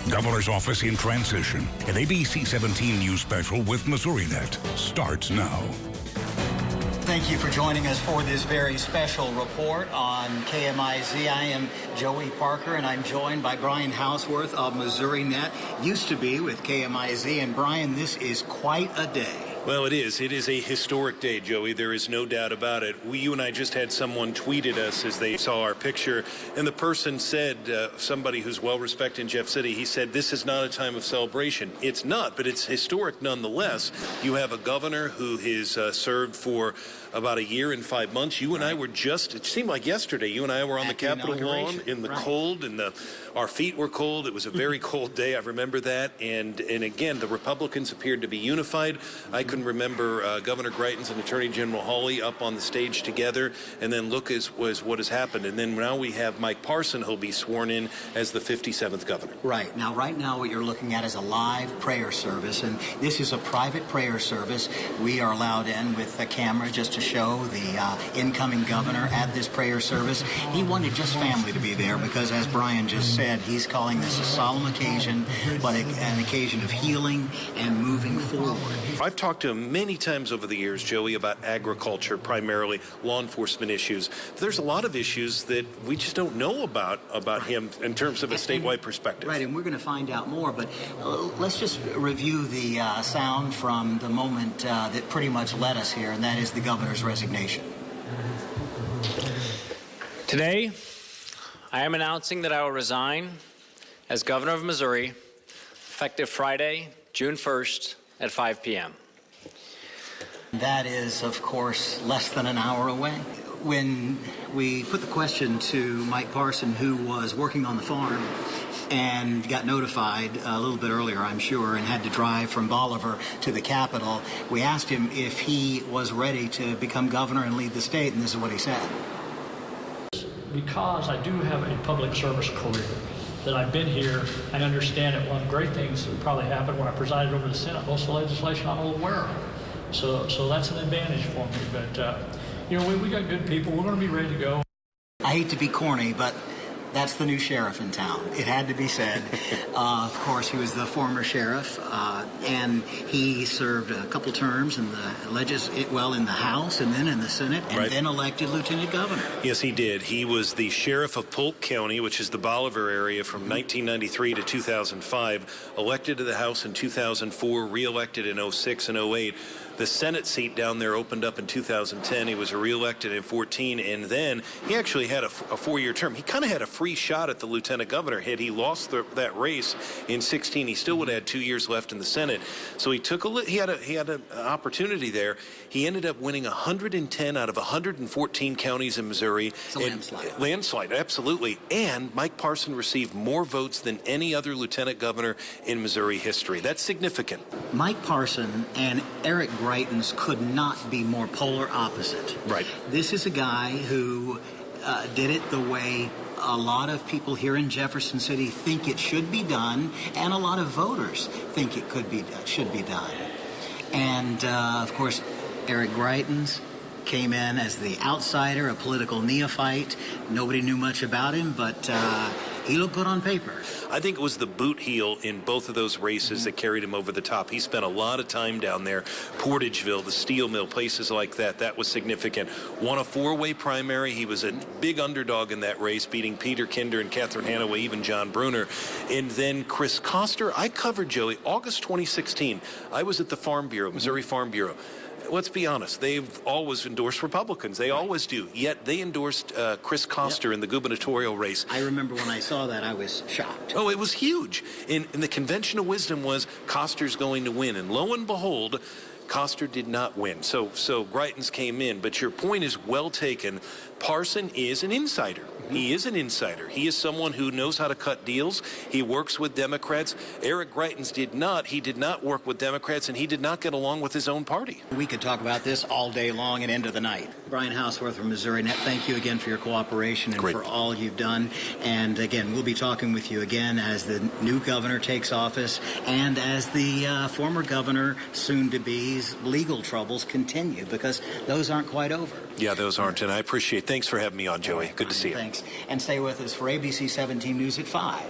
Governor's Office in Transition, an ABC 17 News special with MissouriNet, starts now. Thank you for joining us for this very special report on KMIZ. I am Joey Parker, and I'm joined by Brian Houseworth of MissouriNet, used to be with KMIZ. And Brian, this is quite a day. Well, it is. It is a historic day, Joey. There is no doubt about it. You and I just had someone tweet at us as they saw our picture, and the person said, somebody who's well-respected in Jeff City, he said, this is not a time of celebration. It's not, but it's historic nonetheless. You have a governor who has served for about a year and 5 months. You and I were just, it seemed like yesterday, you and I were on the Capitol lawn in the cold, and our feet were cold. It was a very cold day. I remember that. And again, the Republicans appeared to be unified. I can remember Governor Greitens and Attorney General Hawley up on the stage together, and then look what has happened. And then now we have Mike Parson, who'll be sworn in as the 57th governor. Right now what you're looking at is a live prayer service, and this is a private prayer service. We are allowed in with a camera just to show the incoming governor at this prayer service. He wanted just family to be there because, as Brian just said, he's calling this a solemn occasion, but an occasion of healing and moving forward. I've talked to him many times over the years, Joey, about agriculture, primarily law enforcement issues. There's a lot of issues that we just don't know about him in terms of a statewide perspective. Right, and we're going to find out more, but let's just review the sound from the moment that pretty much led us here, and that is the governor's resignation. Today, I am announcing that I will resign as governor of Missouri, effective Friday, June 1st at 5 p.m. That is, of course, less than an hour away. When we put the question to Mike Parson, who was working on the farm and got notified a little bit earlier, I'm sure, and had to drive from Bolivar to the Capitol, we asked him if he was ready to become governor and lead the state, and this is what he said. Because I do have a public service career, that I've been here, I understand it. One of the great things that probably happened when I presided over the Senate, most of the legislation I'm aware of. So that's an advantage for me. But, we got good people. We're going to be ready to go. I hate to be corny, but that's the new sheriff in town. It had to be said. Of course, he was the former sheriff, and he served a couple terms in the House and then in the Senate, and then elected lieutenant governor. Yes, he did. He was the sheriff of Polk County, which is the Bolivar area, from 1993 to 2005, elected to the House in 2004, reelected in 06 and 08. The Senate seat down there opened up in 2010. He was reelected in 14, and then he actually had a four-year term. He kind of had a free shot at the lieutenant governor. Had he lost that race in 16, he still would have had 2 years left in the Senate. So he had an opportunity there. He ended up winning 110 out of 114 counties in Missouri. It's a landslide. Landslide, absolutely. And Mike Parson received more votes than any other lieutenant governor in Missouri history. That's significant. Mike Parson and Eric Greitens could not be more polar opposite. Right. This is a guy who did it the way a lot of people here in Jefferson City think it should be done, and a lot of voters think it should be done. And of course, Eric Greitens came in as the outsider, a political neophyte. Nobody knew much about him, but he looked good on paper. I think it was the boot heel in both of those races that carried him over the top. He spent a lot of time down there. Portageville, the steel mill, places like that. That was significant. Won a four-way primary. He was a big underdog in that race, beating Peter Kinder and Catherine Hanaway, even John Bruner. And then Chris Koster, I covered, Joey, August 2016. I was at the Farm Bureau, Missouri Farm Bureau. Let's be honest, they've always endorsed Republicans. They always do. Yet they endorsed Chris Koster in the gubernatorial race. I remember when I saw that, I was shocked. Oh, it was huge. And the convention of wisdom was Koster's going to win. And lo and behold, Koster did not win. So Greitens came in. But your point is well taken. Parson is an insider. He is an insider. He is someone who knows how to cut deals. He works with Democrats. Eric Greitens did not. He did not work with Democrats, and he did not get along with his own party. We could talk about this all day long and into the night. Brian Houseworth from MissouriNet, thank you again for your cooperation and for all you've done. And again, we'll be talking with you again as the new governor takes office and as the former governor, soon-to-be's legal troubles continue, because those aren't quite over. Yeah, those aren't, and I appreciate it. Thanks for having me on, Joey. Good to see you. Thanks. And stay with us for ABC 17 News at 5.